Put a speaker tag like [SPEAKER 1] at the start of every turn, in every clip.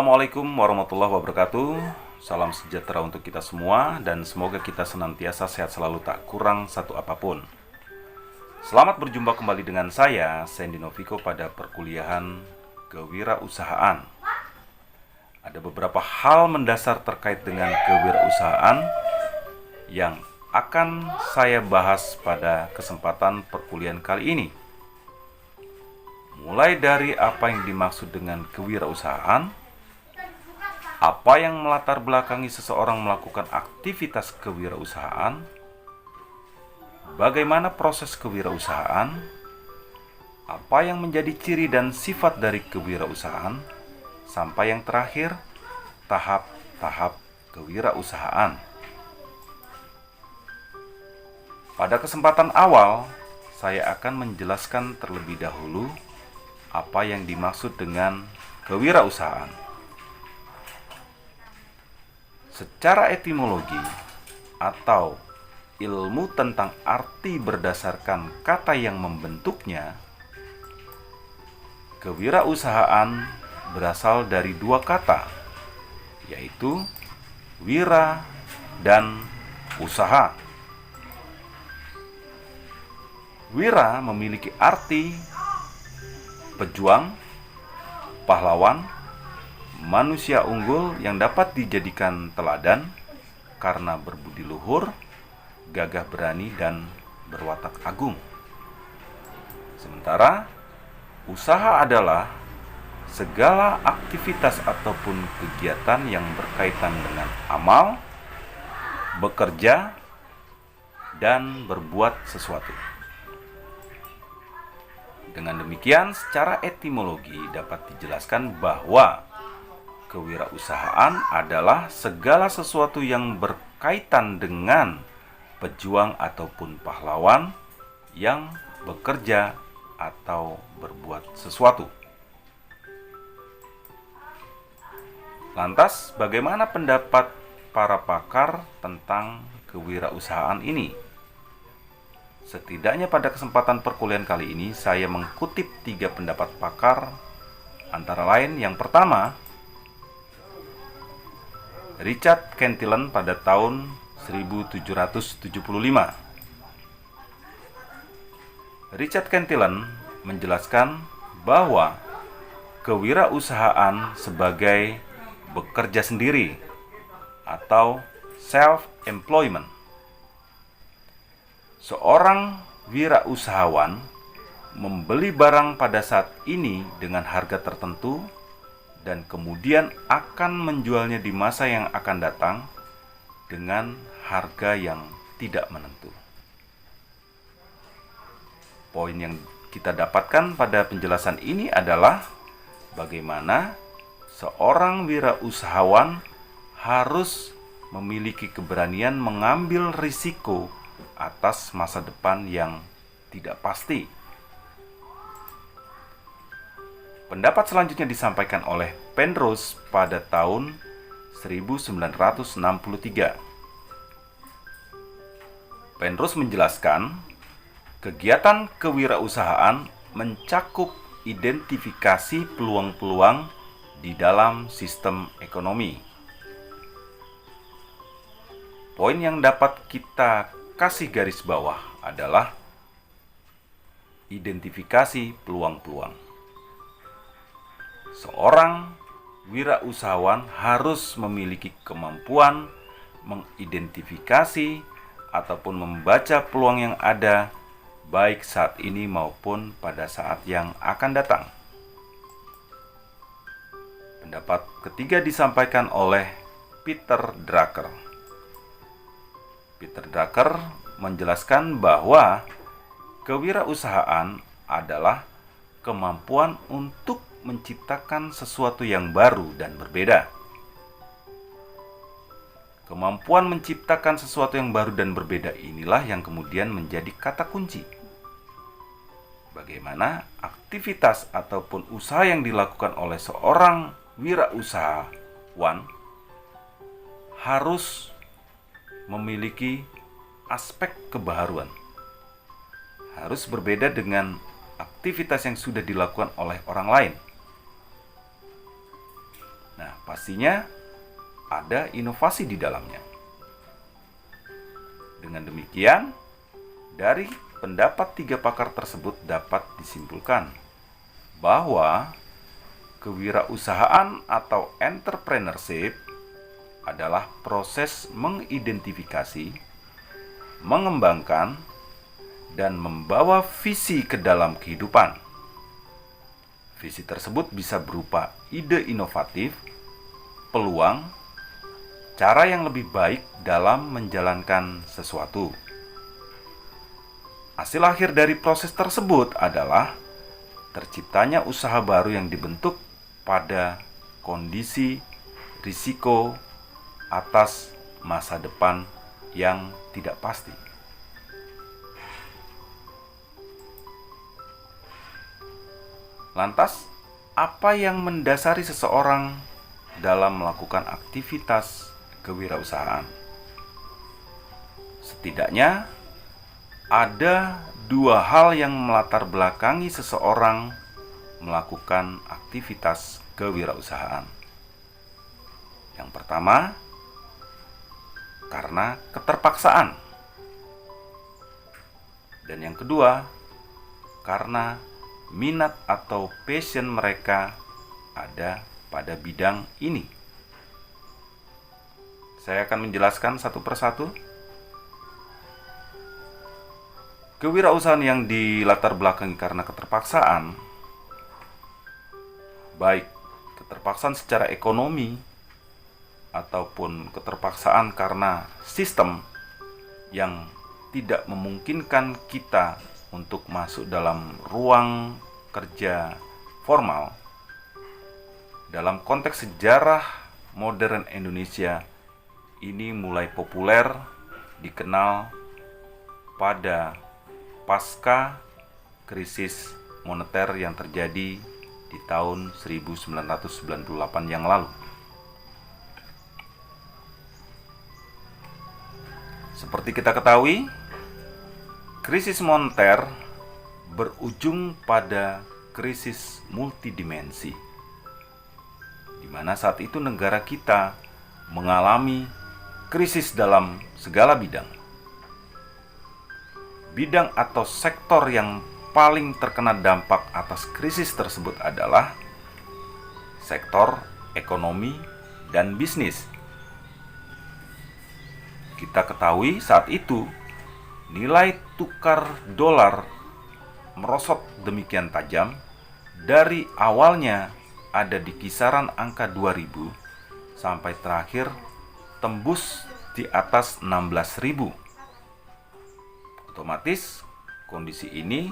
[SPEAKER 1] Assalamualaikum warahmatullahi wabarakatuh. Salam sejahtera untuk kita semua dan semoga kita senantiasa sehat selalu, tak kurang satu apapun. Selamat berjumpa kembali dengan saya, Sandy Noviko, pada perkuliahan kewirausahaan. Ada beberapa hal mendasar terkait dengan kewirausahaan yang akan saya bahas pada kesempatan perkuliahan kali ini. Mulai dari apa yang dimaksud dengan kewirausahaan, apa yang melatar belakangi seseorang melakukan aktivitas kewirausahaan, bagaimana proses kewirausahaan, apa yang menjadi ciri dan sifat dari kewirausahaan, sampai yang terakhir, tahap-tahap kewirausahaan. Pada kesempatan awal, saya akan menjelaskan terlebih dahulu apa yang dimaksud dengan kewirausahaan. Secara etimologi atau ilmu tentang arti berdasarkan kata yang membentuknya, kewirausahaan berasal dari dua kata, yaitu wira dan usaha. Wira memiliki arti pejuang, pahlawan, manusia unggul yang dapat dijadikan teladan karena berbudi luhur, gagah berani, dan berwatak agung. Sementara usaha adalah segala aktivitas ataupun kegiatan yang berkaitan dengan amal, bekerja, dan berbuat sesuatu. Dengan demikian, secara etimologi dapat dijelaskan bahwa kewirausahaan adalah segala sesuatu yang berkaitan dengan pejuang ataupun pahlawan yang bekerja atau berbuat sesuatu. Lantas, bagaimana pendapat para pakar tentang kewirausahaan ini? Setidaknya pada kesempatan perkuliahan kali ini, saya mengutip 3 pendapat pakar, antara lain yang pertama, Richard Cantillon pada tahun 1775. Richard Cantillon menjelaskan bahwa kewirausahaan sebagai bekerja sendiri atau self-employment. Seorang wirausahawan membeli barang pada saat ini dengan harga tertentu dan kemudian akan menjualnya di masa yang akan datang dengan harga yang tidak menentu. Poin yang kita dapatkan pada penjelasan ini adalah bagaimana seorang wirausahawan harus memiliki keberanian mengambil risiko atas masa depan yang tidak pasti. Pendapat selanjutnya disampaikan oleh Penrose pada tahun 1963. Penrose menjelaskan, kegiatan kewirausahaan mencakup identifikasi peluang-peluang di dalam sistem ekonomi. Poin yang dapat kita kasih garis bawah adalah identifikasi peluang-peluang. Seorang wirausahawan harus memiliki kemampuan mengidentifikasi ataupun membaca peluang yang ada, baik saat ini maupun pada saat yang akan datang. Pendapat ketiga disampaikan oleh Peter Drucker. Peter Drucker menjelaskan bahwa kewirausahaan adalah kemampuan untuk menciptakan sesuatu yang baru dan berbeda. Kemampuan menciptakan sesuatu yang baru dan berbeda inilah yang kemudian menjadi kata kunci. Bagaimana aktivitas ataupun usaha yang dilakukan oleh seorang wirausahawan harus memiliki aspek kebaharuan. Harus berbeda dengan aktivitas yang sudah dilakukan oleh orang lain. Nah, pastinya ada inovasi di dalamnya. Dengan demikian, dari pendapat 3 pakar tersebut dapat disimpulkan bahwa kewirausahaan atau entrepreneurship adalah proses mengidentifikasi, mengembangkan, dan membawa visi ke dalam kehidupan. Visi tersebut bisa berupa ide inovatif, peluang, cara yang lebih baik dalam menjalankan sesuatu. Hasil akhir dari proses tersebut adalah terciptanya usaha baru yang dibentuk pada kondisi risiko atas masa depan yang tidak pasti. Lantas, apa yang mendasari seseorang dalam melakukan aktivitas kewirausahaan? Setidaknya ada 2 hal yang melatar belakangi seseorang melakukan aktivitas kewirausahaan. Yang pertama, karena keterpaksaan. Dan yang kedua, karena minat atau passion mereka ada pada bidang ini. Saya akan menjelaskan satu persatu. Kewirausahaan yang dilatar belakangi karena keterpaksaan, baik keterpaksaan secara ekonomi ataupun keterpaksaan karena sistem yang tidak memungkinkan kita untuk masuk dalam ruang kerja formal. Dalam konteks sejarah modern Indonesia, ini mulai populer dikenal pada pasca krisis moneter yang terjadi di tahun 1998 yang lalu. Seperti kita ketahui, krisis moneter berujung pada krisis multidimensi, di mana saat itu negara kita mengalami krisis dalam segala bidang. Bidang atau sektor yang paling terkena dampak atas krisis tersebut adalah sektor ekonomi dan bisnis. Kita ketahui saat itu nilai tukar dolar merosot demikian tajam, dari awalnya ada di kisaran angka 2000 sampai terakhir tembus di atas 16.000. Otomatis kondisi ini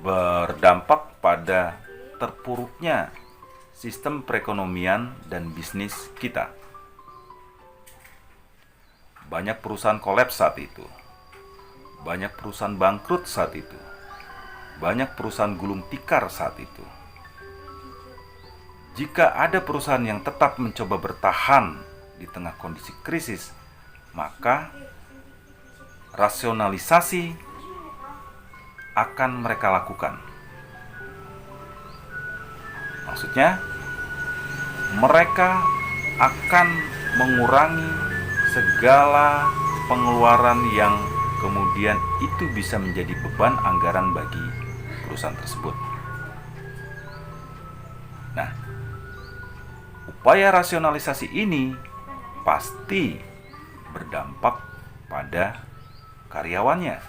[SPEAKER 1] berdampak pada terpuruknya sistem perekonomian dan bisnis kita. Banyak perusahaan kolaps saat itu. Banyak perusahaan bangkrut saat itu. Banyak perusahaan gulung tikar saat itu. Jika ada perusahaan yang tetap mencoba bertahan di tengah kondisi krisis, maka rasionalisasi akan mereka lakukan. Maksudnya, mereka akan mengurangi segala pengeluaran yang kemudian itu bisa menjadi beban anggaran bagi perusahaan tersebut. Nah, upaya rasionalisasi ini pasti berdampak pada karyawannya.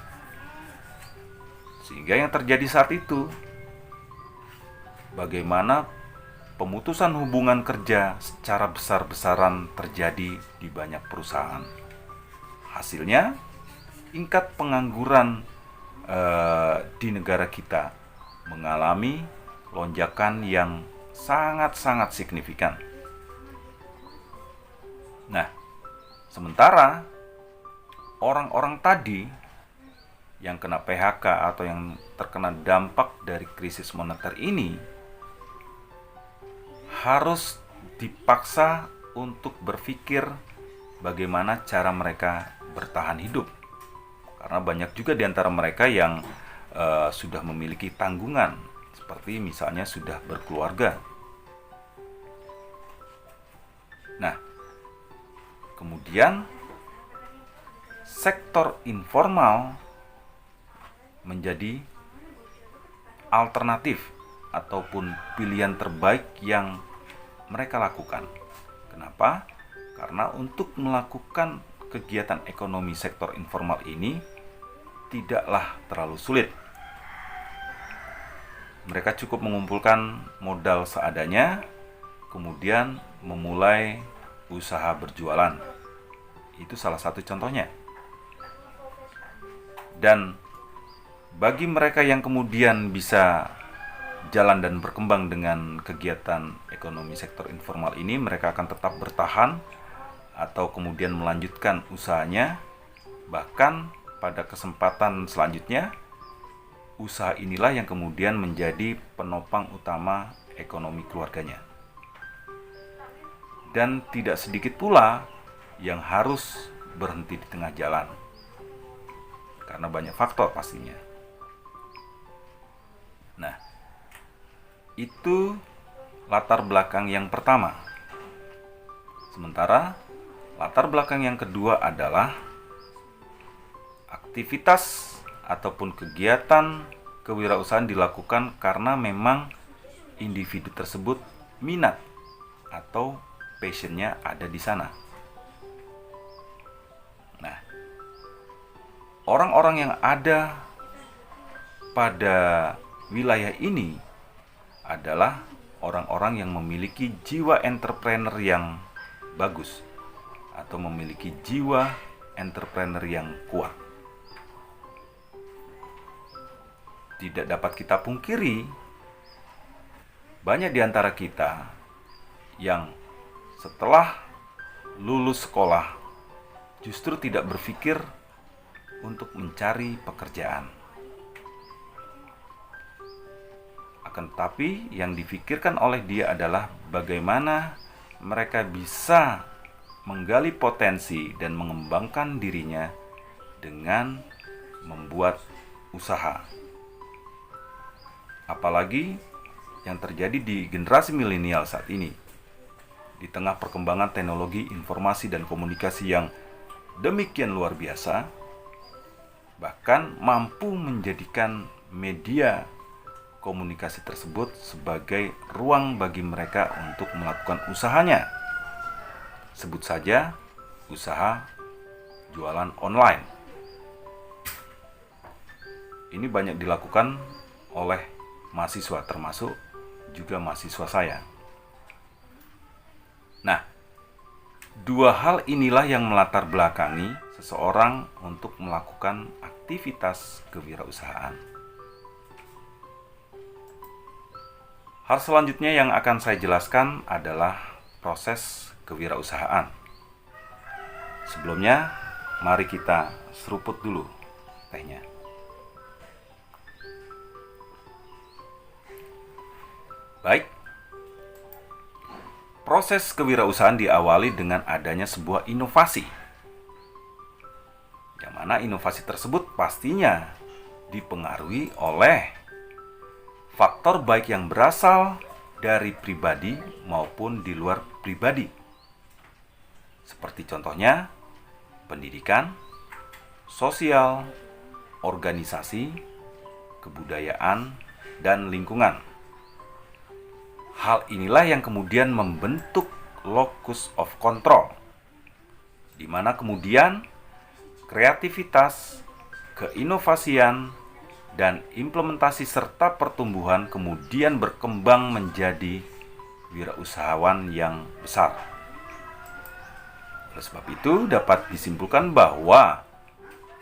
[SPEAKER 1] Sehingga yang terjadi saat itu, bagaimana pemutusan hubungan kerja secara besar-besaran terjadi di banyak perusahaan. Hasilnya, tingkat pengangguran di negara kita mengalami lonjakan yang sangat-sangat signifikan. Nah, sementara orang-orang tadi yang kena PHK atau yang terkena dampak dari krisis moneter ini harus dipaksa untuk berpikir bagaimana cara mereka bertahan hidup. Karena banyak juga di antara mereka yang sudah memiliki tanggungan, seperti misalnya sudah berkeluarga. Nah, kemudian sektor informal menjadi alternatif ataupun pilihan terbaik yang mereka lakukan. Kenapa? Karena untuk melakukan kegiatan ekonomi sektor informal ini tidaklah terlalu sulit. Mereka cukup mengumpulkan modal seadanya, kemudian memulai usaha berjualan. Itu salah satu contohnya. Dan bagi mereka yang kemudian bisa jalan dan berkembang dengan kegiatan ekonomi sektor informal ini, mereka akan tetap bertahan atau kemudian melanjutkan usahanya. Bahkan pada kesempatan selanjutnya, usaha inilah yang kemudian menjadi penopang utama ekonomi keluarganya. Dan tidak sedikit pula yang harus berhenti di tengah jalan, karena banyak faktor pastinya. Nah, itu latar belakang yang pertama. Sementara latar belakang yang kedua adalah aktivitas ataupun kegiatan kewirausahaan dilakukan karena memang individu tersebut minat atau passionnya ada di sana. Nah, orang-orang yang ada pada wilayah ini adalah orang-orang yang memiliki jiwa entrepreneur yang bagus atau memiliki jiwa entrepreneur yang kuat. Tidak dapat kita pungkiri, banyak di antara kita yang setelah lulus sekolah justru tidak berpikir untuk mencari pekerjaan. Akan tetapi yang difikirkan oleh dia adalah bagaimana mereka bisa menggali potensi dan mengembangkan dirinya dengan membuat usaha. Apalagi yang terjadi di generasi milenial saat ini, di tengah perkembangan teknologi informasi dan komunikasi yang demikian luar biasa, bahkan mampu menjadikan media komunikasi tersebut sebagai ruang bagi mereka untuk melakukan usahanya. Sebut saja usaha jualan online. Ini banyak dilakukan oleh mahasiswa, termasuk juga mahasiswa saya. Nah, dua hal inilah yang melatar belakangi seseorang untuk melakukan aktivitas kewirausahaan. Hal selanjutnya yang akan saya jelaskan adalah proses kewirausahaan. Sebelumnya, mari kita seruput dulu tehnya. Baik, proses kewirausahaan diawali dengan adanya sebuah inovasi, yang mana inovasi tersebut pastinya dipengaruhi oleh faktor baik yang berasal dari pribadi maupun di luar pribadi. Seperti contohnya pendidikan, sosial, organisasi, kebudayaan, dan lingkungan. Hal inilah yang kemudian membentuk locus of control, di mana kemudian kreativitas, keinovasian, dan implementasi serta pertumbuhan kemudian berkembang menjadi wirausahawan yang besar. Oleh sebab itu, dapat disimpulkan bahwa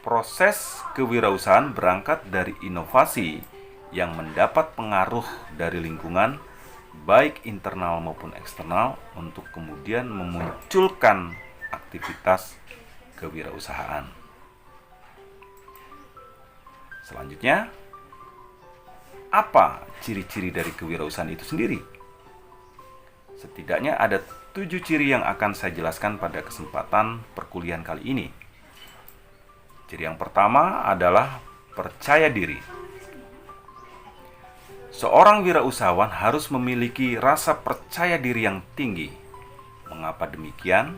[SPEAKER 1] proses kewirausahaan berangkat dari inovasi yang mendapat pengaruh dari lingkungan, baik internal maupun eksternal, untuk kemudian memunculkan aktivitas kewirausahaan. Selanjutnya, apa ciri-ciri dari kewirausahaan itu sendiri? Setidaknya ada 7 ciri yang akan saya jelaskan pada kesempatan perkuliahan kali ini. Ciri yang pertama adalah percaya diri. Seorang wirausahawan harus memiliki rasa percaya diri yang tinggi, Mengapa demikian?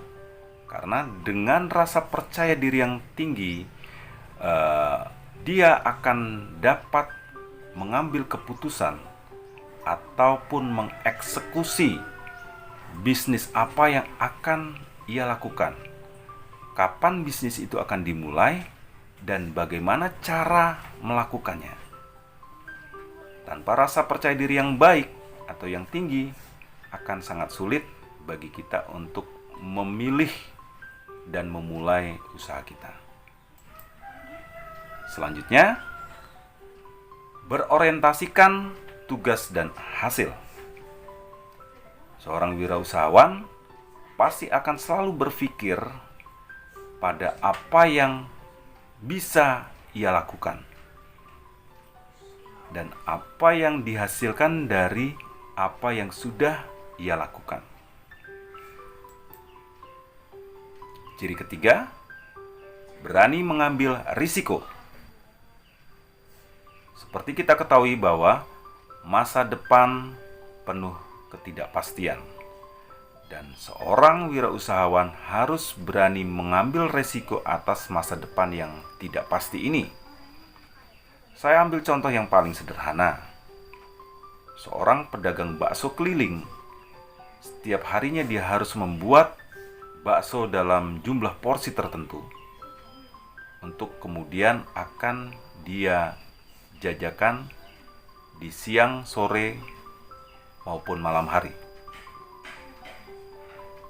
[SPEAKER 1] Karena dengan rasa percaya diri yang tinggi, dia akan dapat mengambil keputusan ataupun mengeksekusi bisnis apa yang akan ia lakukan. Kapan bisnis itu akan dimulai dan bagaimana cara melakukannya. Tanpa rasa percaya diri yang baik atau yang tinggi, akan sangat sulit bagi kita untuk memilih dan memulai usaha kita. Selanjutnya, berorientasikan tugas dan hasil. Seorang wirausahawan pasti akan selalu berpikir pada apa yang bisa ia lakukan dan apa yang dihasilkan dari apa yang sudah ia lakukan. Ciri ketiga, berani mengambil risiko. Seperti kita ketahui bahwa masa depan penuh ketidakpastian, dan seorang wirausahawan harus berani mengambil resiko atas masa depan yang tidak pasti ini. Saya ambil contoh yang paling sederhana. Seorang pedagang bakso keliling, setiap harinya dia harus membuat bakso dalam jumlah porsi tertentu untuk kemudian akan dia jajakan di siang, sore, maupun malam hari.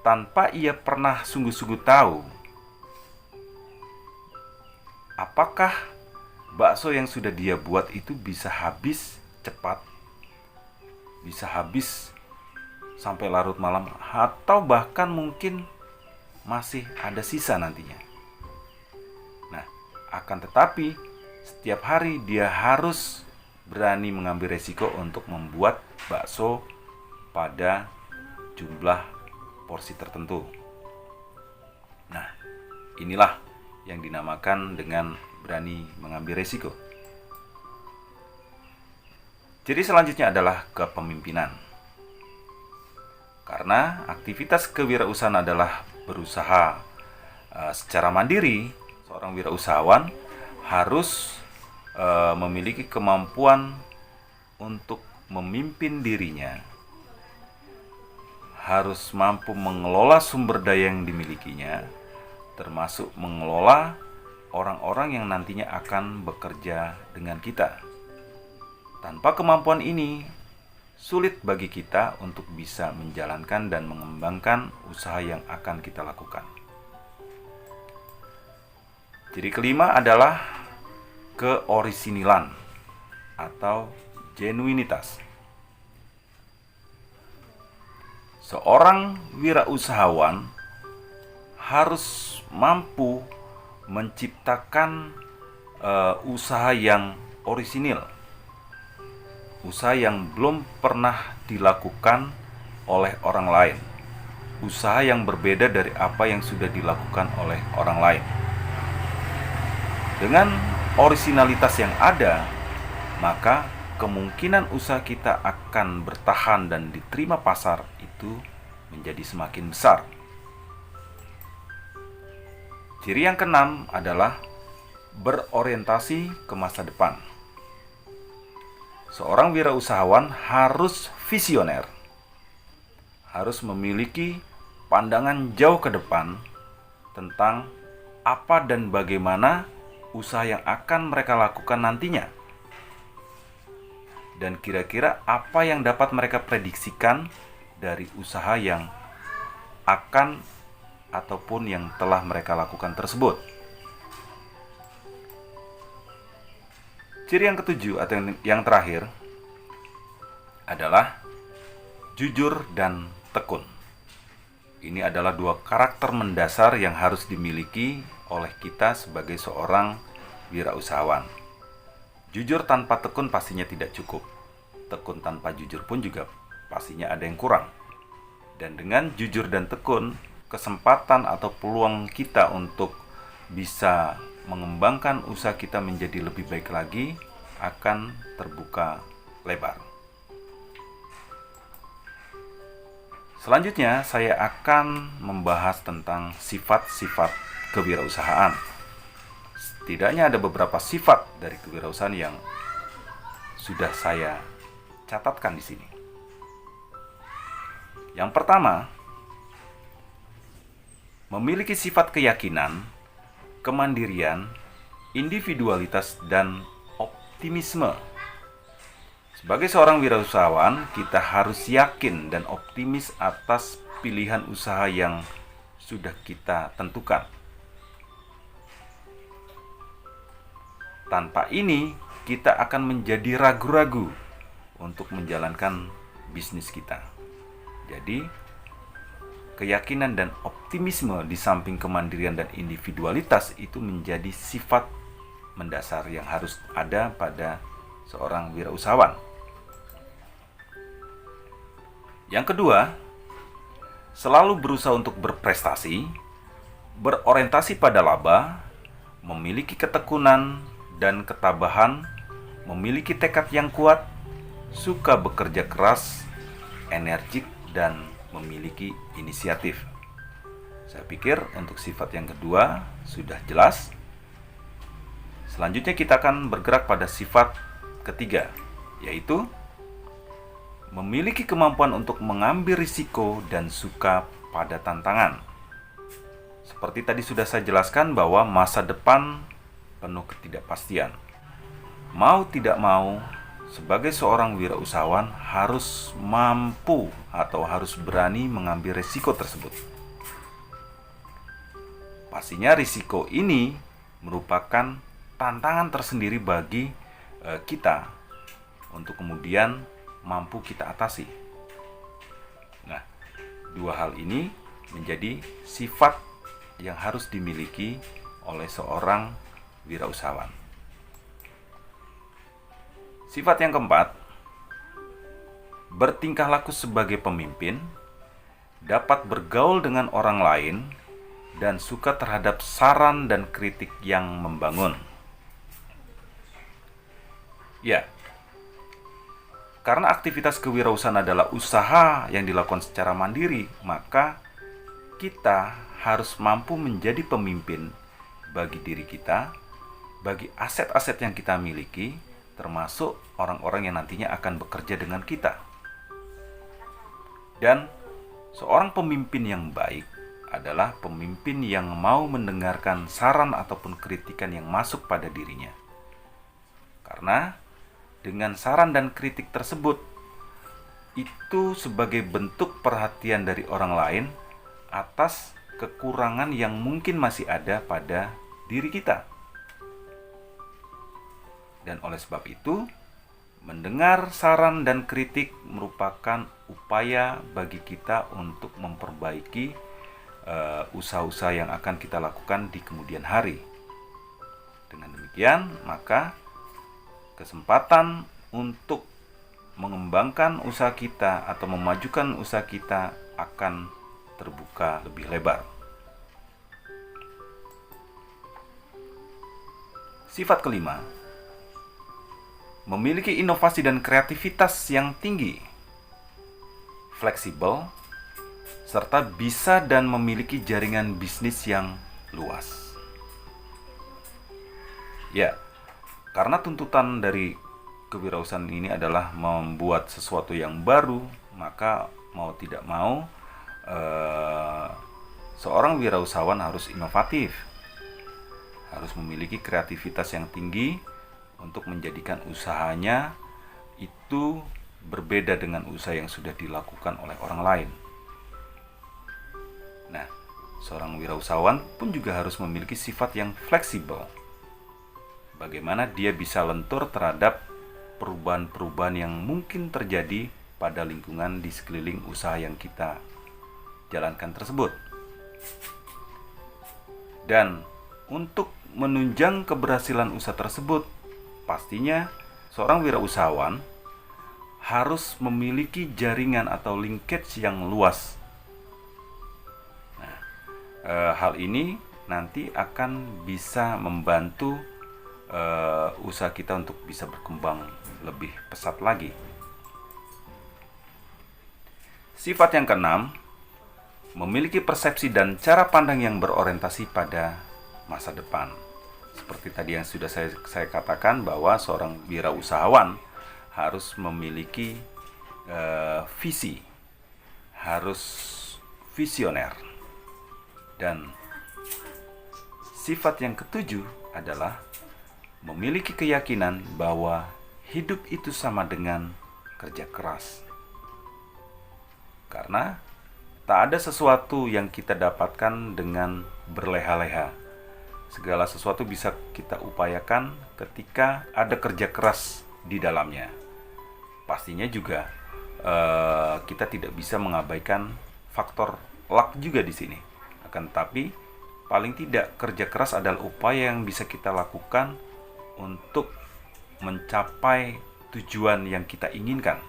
[SPEAKER 1] Tanpa ia pernah sungguh-sungguh tahu apakah bakso yang sudah dia buat itu bisa habis cepat, bisa habis sampai larut malam, atau bahkan mungkin masih ada sisa nantinya. Nah, akan tetapi setiap hari dia harus berani mengambil resiko untuk membuat bakso pada jumlah porsi tertentu. Nah, inilah yang dinamakan dengan berani mengambil resiko. Jadi selanjutnya adalah kepemimpinan. Karena aktivitas kewirausahaan adalah berusaha secara mandiri, seorang wirausahawan harus memiliki kemampuan untuk memimpin dirinya, harus mampu mengelola sumber daya yang dimilikinya, termasuk mengelola orang-orang yang nantinya akan bekerja dengan kita. Tanpa kemampuan ini, sulit bagi kita untuk bisa menjalankan dan mengembangkan usaha yang akan kita lakukan. Ciri kelima adalah keorisinilan atau genuinitas. Seorang wirausahawan harus mampu menciptakan usaha yang orisinil, usaha yang belum pernah dilakukan oleh orang lain, usaha yang berbeda dari apa yang sudah dilakukan oleh orang lain. Dengan orisinalitas yang ada, maka kemungkinan usaha kita akan bertahan dan diterima pasar itu menjadi semakin besar. Ciri yang keenam adalah berorientasi ke masa depan. Seorang wirausahawan harus visioner, harus memiliki pandangan jauh ke depan tentang apa dan bagaimana usaha yang akan mereka lakukan nantinya, dan kira-kira apa yang dapat mereka prediksikan dari usaha yang akan ataupun yang telah mereka lakukan tersebut. Ciri yang ketujuh atau yang terakhir adalah jujur dan tekun. Ini adalah dua karakter mendasar yang harus dimiliki oleh kita sebagai seorang wirausahawan. Jujur tanpa tekun pastinya tidak cukup. Tekun tanpa jujur pun juga pastinya ada yang kurang. Dan dengan jujur dan tekun, kesempatan atau peluang kita untuk bisa mengembangkan usaha kita menjadi lebih baik lagi akan terbuka lebar. Selanjutnya, saya akan membahas tentang sifat-sifat kewirausahaan. Setidaknya ada beberapa sifat dari kewirausahaan yang sudah saya catatkan di sini. Yang pertama, memiliki sifat keyakinan, kemandirian, individualitas, dan optimisme. Sebagai seorang wirausahawan, kita harus yakin dan optimis atas pilihan usaha yang sudah kita tentukan. Tanpa ini, kita akan menjadi ragu-ragu untuk menjalankan bisnis kita. Jadi, keyakinan dan optimisme di samping kemandirian dan individualitas itu menjadi sifat mendasar yang harus ada pada seorang wirausahawan. Yang kedua, selalu berusaha untuk berprestasi, berorientasi pada laba, memiliki ketekunan dan ketabahan, memiliki tekad yang kuat, suka bekerja keras, energik, dan memiliki inisiatif. Saya pikir untuk sifat yang kedua sudah jelas. Selanjutnya kita akan bergerak pada sifat ketiga, yaitu memiliki kemampuan untuk mengambil risiko dan suka pada tantangan. Seperti tadi sudah saya jelaskan bahwa masa depan penuh ketidakpastian. Mau tidak mau, sebagai seorang wirausahawan harus mampu atau harus berani mengambil risiko tersebut. Pastinya risiko ini merupakan tantangan tersendiri bagi kita untuk kemudian mampu kita atasi. Nah, dua hal ini menjadi sifat yang harus dimiliki oleh seorang wirausahawan. Sifat yang keempat, bertingkah laku sebagai pemimpin, dapat bergaul dengan orang lain, dan suka terhadap saran dan kritik yang membangun. Ya, karena aktivitas kewirausahaan adalah usaha yang dilakukan secara mandiri, maka kita harus mampu menjadi pemimpin bagi diri kita, bagi aset-aset yang kita miliki, termasuk orang-orang yang nantinya akan bekerja dengan kita. Dan seorang pemimpin yang baik adalah pemimpin yang mau mendengarkan saran ataupun kritikan yang masuk pada dirinya. Karena dengan saran dan kritik tersebut, itu sebagai bentuk perhatian dari orang lain atas kekurangan yang mungkin masih ada pada diri kita. Dan oleh sebab itu, mendengar saran dan kritik merupakan upaya bagi kita untuk memperbaiki usaha-usaha yang akan kita lakukan di kemudian hari. Dengan demikian, maka kesempatan untuk mengembangkan usaha kita atau memajukan usaha kita akan terbuka lebih lebar. Sifat kelima, memiliki inovasi dan kreativitas yang tinggi, fleksibel, serta bisa dan memiliki jaringan bisnis yang luas. Ya, karena tuntutan dari kewirausahaan ini adalah membuat sesuatu yang baru, maka mau tidak mau seorang wirausahawan harus inovatif, harus memiliki kreativitas yang tinggi untuk menjadikan usahanya itu berbeda dengan usaha yang sudah dilakukan oleh orang lain. Nah, seorang wirausahawan pun juga harus memiliki sifat yang fleksibel. Bagaimana dia bisa lentur terhadap perubahan-perubahan yang mungkin terjadi pada lingkungan di sekeliling usaha yang kita jalankan tersebut. Dan untuk menunjang keberhasilan usaha tersebut, pastinya seorang wirausahawan harus memiliki jaringan atau linkage yang luas. Nah, hal ini nanti akan bisa membantu usaha kita untuk bisa berkembang lebih pesat lagi. Sifat yang keenam, memiliki persepsi dan cara pandang yang berorientasi pada masa depan. Seperti tadi yang sudah saya katakan, bahwa seorang wirausahawan harus memiliki visi, harus visioner. Dan sifat yang ketujuh adalah memiliki keyakinan bahwa hidup itu sama dengan kerja keras. Karena tak ada sesuatu yang kita dapatkan dengan berleha-leha. Segala sesuatu bisa kita upayakan ketika ada kerja keras di dalamnya. Pastinya juga kita tidak bisa mengabaikan faktor luck juga di sini. Akan tetapi paling tidak kerja keras adalah upaya yang bisa kita lakukan untuk mencapai tujuan yang kita inginkan.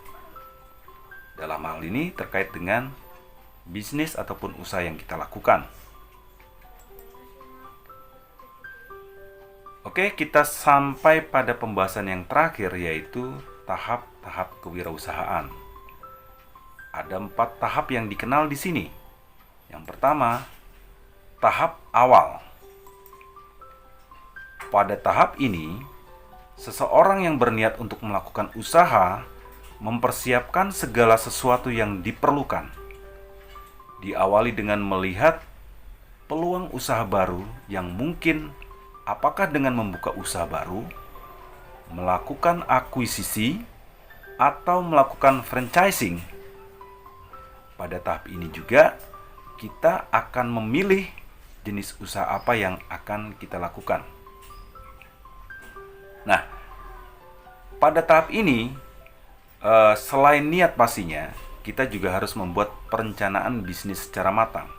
[SPEAKER 1] Dalam hal ini terkait dengan bisnis ataupun usaha yang kita lakukan. Oke, kita sampai pada pembahasan yang terakhir, yaitu tahap-tahap kewirausahaan. Ada 4 tahap yang dikenal di sini. Yang pertama, tahap awal. Pada tahap ini, seseorang yang berniat untuk melakukan usaha mempersiapkan segala sesuatu yang diperlukan. Diawali dengan melihat peluang usaha baru yang mungkin, apakah dengan membuka usaha baru, melakukan akuisisi, atau melakukan franchising. Pada tahap ini juga kita akan memilih jenis usaha apa yang akan kita lakukan. Nah, pada tahap ini selain niat pastinya, kita juga harus membuat perencanaan bisnis secara matang.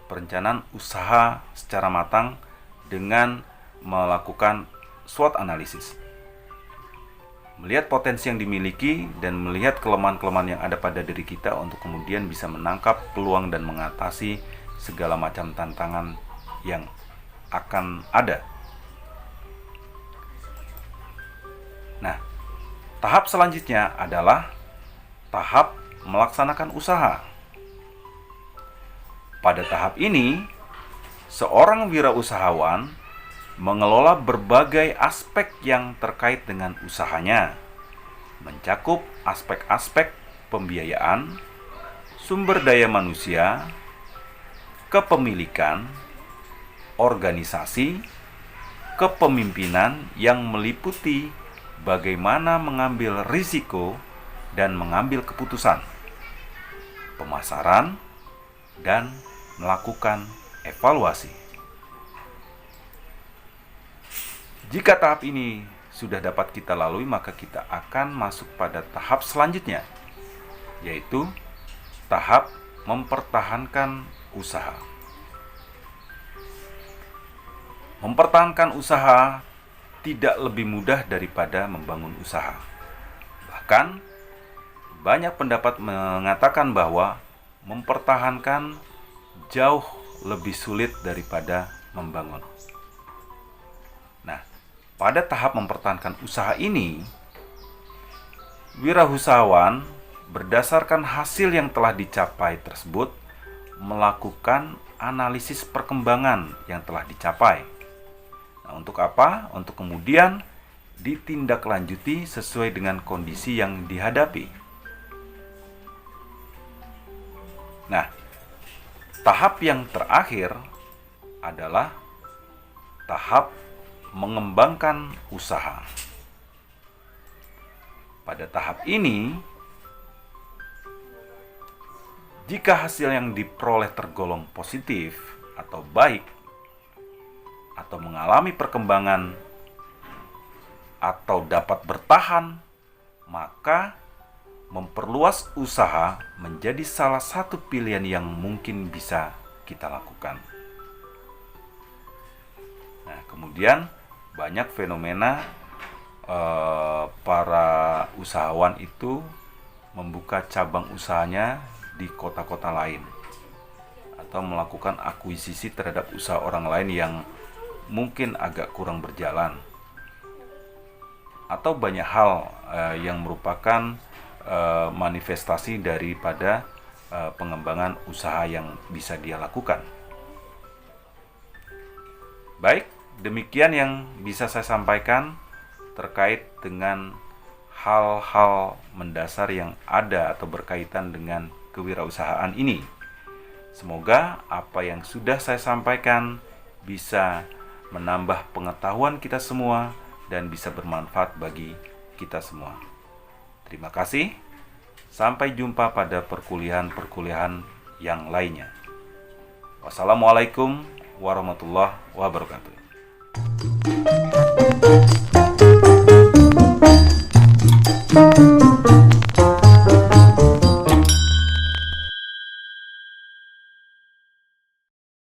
[SPEAKER 1] Perencanaan usaha secara matang dengan melakukan SWOT analisis. Melihat potensi yang dimiliki dan melihat kelemahan-kelemahan yang ada pada diri kita untuk kemudian bisa menangkap peluang dan mengatasi segala macam tantangan yang akan ada. Nah, tahap selanjutnya adalah tahap melaksanakan usaha. Pada tahap ini, seorang wirausahawan mengelola berbagai aspek yang terkait dengan usahanya, mencakup aspek-aspek pembiayaan, sumber daya manusia, kepemilikan, organisasi, kepemimpinan yang meliputi bagaimana mengambil risiko dan mengambil keputusan, pemasaran, dan melakukan evaluasi. Jika tahap ini sudah dapat kita lalui, maka kita akan masuk pada tahap selanjutnya, yaitu tahap mempertahankan usaha. Mempertahankan usaha tidak lebih mudah daripada membangun usaha. Bahkan, banyak pendapat mengatakan bahwa mempertahankan jauh lebih sulit daripada membangun. Nah, pada tahap mempertahankan usaha ini, wirausahawan berdasarkan hasil yang telah dicapai tersebut melakukan analisis perkembangan yang telah dicapai. Nah, untuk apa? Untuk kemudian ditindaklanjuti sesuai dengan kondisi yang dihadapi. Nah, tahap yang terakhir adalah tahap mengembangkan usaha. Pada tahap ini, jika hasil yang diperoleh tergolong positif atau baik, atau mengalami perkembangan, atau dapat bertahan, maka memperluas usaha menjadi salah satu pilihan yang mungkin bisa kita lakukan. Nah, kemudian banyak fenomena para usahawan itu membuka cabang usahanya di kota-kota lain, atau melakukan akuisisi terhadap usaha orang lain yang mungkin agak kurang berjalan, atau banyak hal yang merupakan manifestasi daripada pengembangan usaha yang bisa dia lakukan. Baik, demikian yang bisa saya sampaikan terkait dengan hal-hal mendasar yang ada atau berkaitan dengan kewirausahaan ini. Semoga apa yang sudah saya sampaikan bisa menambah pengetahuan kita semua dan bisa bermanfaat bagi kita semua. Terima kasih. Sampai jumpa pada perkuliahan-perkuliahan yang lainnya. Wassalamualaikum warahmatullahi wabarakatuh.